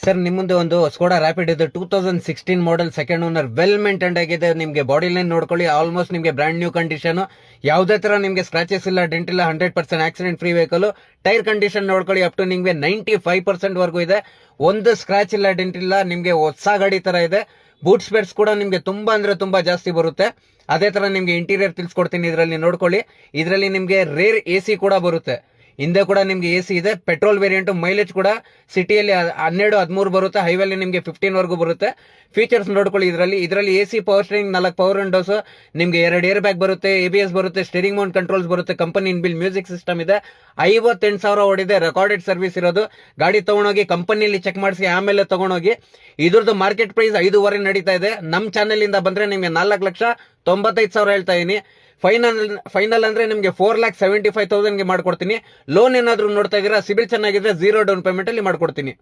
Sir ನಿಮ್ಮ ಮುಂದೆ ಒಂದು ಸ್ಕೋಡಾ ರ್ಯಾಪಿಡ್ ಇದೆ 2016 model second owner well maintain ಆಗಿದೆ. ನಿಮಗೆ ಬಾಡಿ ಲೈನ್ ನೋಡ್ಕೊಳ್ಳಿ, ಆಲ್ಮೋಸ್ಟ್ ನಿಮಗೆ ಬ್ರಾಂಡ್ ನ್ಯೂ ಕಂಡೀಷನ್. ಯಾವುದೇ ತರ ನಿಮಗೆ ಸ್ಕ್ರಾಚಸ್ ಇಲ್ಲ, ಡೆಂಟ್ ಇಲ್ಲ. 100% accident free vehicle. Tyre condition ನೋಡ್ಕೊಳ್ಳಿ, ಅಪ್ ಟು ನಿಮಗೆ 95% ವರೆಗೂ ಇದೆ. ಒಂದು ಸ್ಕ್ರಾಚ್ ಇಲ್ಲ, ಡೆಂಟ್ ಇಲ್ಲ. ನಿಮಗೆ ಹೊಸ ಗಾಡಿ ತರ ಇದೆ. ಬೂಟ್ ಸ್ಪೇರ್ಸ್ ಕೂಡ ನಿಮಗೆ ತುಂಬಾ ಅಂದ್ರೆ ತುಂಬಾ ಜಾಸ್ತಿ ಬರುತ್ತೆ. ಅದೇ ತರ ನಿಮಗೆ ಇಂಟೀರಿಯರ್ ತಿಳಿಸ್ಕೊಡ್ತೀನಿ, ಇದರಲ್ಲಿ ನೋಡ್ಕೊಳ್ಳಿ. ಇದರಲ್ಲಿ ನಿಮಗೆ ರೇರ್ ಎಸಿ ಕೂಡ ಬರುತ್ತೆ. ಹಿಂದೆ ಕೂಡ ನಿಮ್ಗೆ ಎಸಿ ಇದೆ. Petrol variant. ಮೈಲೇಜ್ ಕೂಡ ಸಿಟಿಯಲ್ಲಿ 12-13 ಬರುತ್ತೆ, ಹೈವೇಲಿ ನಿಮಗೆ 15 ವರೆಗೂ ಬರುತ್ತೆ. ಫೀಚರ್ಸ್ ನೋಡ್ಕೊಳ್ಳಿ ಇದರಲ್ಲಿ AC, power steering, 4 power Windows, ನಿಮ್ಗೆ 2 ಏರ್ ಬ್ಯಾಗ್ ಬರುತ್ತೆ, ABS ಬರುತ್ತೆ, ಸ್ಟೇರಿಂಗ್ ಮೌಂಟ್ ಕಂಟ್ರೋಲ್ಸ್ ಬರುತ್ತೆ, ಕಂಪನಿ ಇನ್ಬಿಲ್ ಮ್ಯೂಸಿಕ್ ಸಿಸ್ಟಮ್ ಇದೆ. 58,000 ಓಡಿದೆ, ರೆಕಾರ್ಡೆಡ್ ಸರ್ವಿಸ್ ಇರೋದು. ಗಾಡಿ ತಗೊಂಡೋಗಿ ಕಂಪನಿಯಲ್ಲಿ ಚೆಕ್ ಮಾಡಿಸಿ ಆಮೇಲೆ ತಗೊಂಡೋಗಿ. ಇದ್ರದ್ದು ಮಾರ್ಕೆಟ್ ಪ್ರೈಸ್ 5.5 ನಡೀತಾ ಇದೆ. ನಮ್ ಚಾನೆಲ್ ಇಂದ ಬಂದ್ರೆ ನಿಮ್ಗೆ 4,95,000 ಹೇಳ್ತಾ ಇದೀನಿ. ಫೈನಲ್ ಅಂದ್ರೆ ನಿಮ್ಗೆ 4,75,000 ಗೆ ಮಾಡ್ಕೊಡ್ತೀನಿ. ಲೋನ್ ಏನಾದ್ರು ನೋಡ್ತಾ ಇದೀರಾ, ಸಿಬಿಲ್ ಚೆನ್ನಾಗಿದ್ರೆ 0 ಡೌನ್ ಪೇಮೆಂಟ್ ಅಲ್ಲಿ ಮಾಡ್ಕೊಡ್ತೀನಿ.